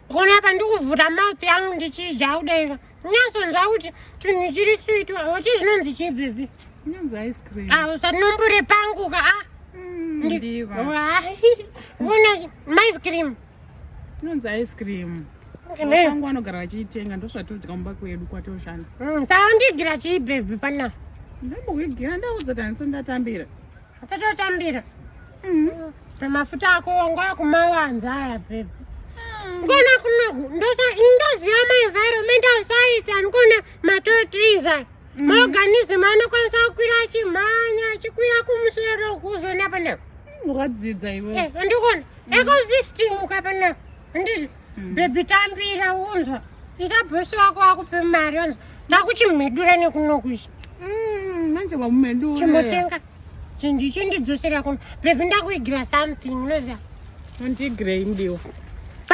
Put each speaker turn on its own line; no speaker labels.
Kona pa ndikuvhura mouth yangu ndichidya kudai. Nyasonzwa kuti chinhu chiri sweet. What is nonzi chipi?
Nonzi ice cream.
Usati nombure pangu ka.
Ndiva.
Kona ice cream.
Nonzi ice cream. Vasangu vanogara vachiitenga ndosvatodya mumba kwedu kwatoshanda.
Saka ndidyira chii baby pana?
Ndambokuigira ndaudza kuti ndatambira.
Asatotambira. Pamafuta ako wanga kumawanza aya baby. Ngona kunoku ndoziva ma-environmental science anikona ma-trees ma-organism anokwanisa kukwira achimhanya achikwira kumusoro kuzona panapa.
Wakadzidza iwe.
Ndikona ecosystem ukapana. Ndiri baby tambira unzwa. Ita bosi wako akupe mari unzwa. Ndakuchimhedura nekunoku ichi.
Manje wamumhedura.
Chimbotenga. Chindidzosera kuno. Baby ndakuigira something unoziva.
Andigirei mudiwa.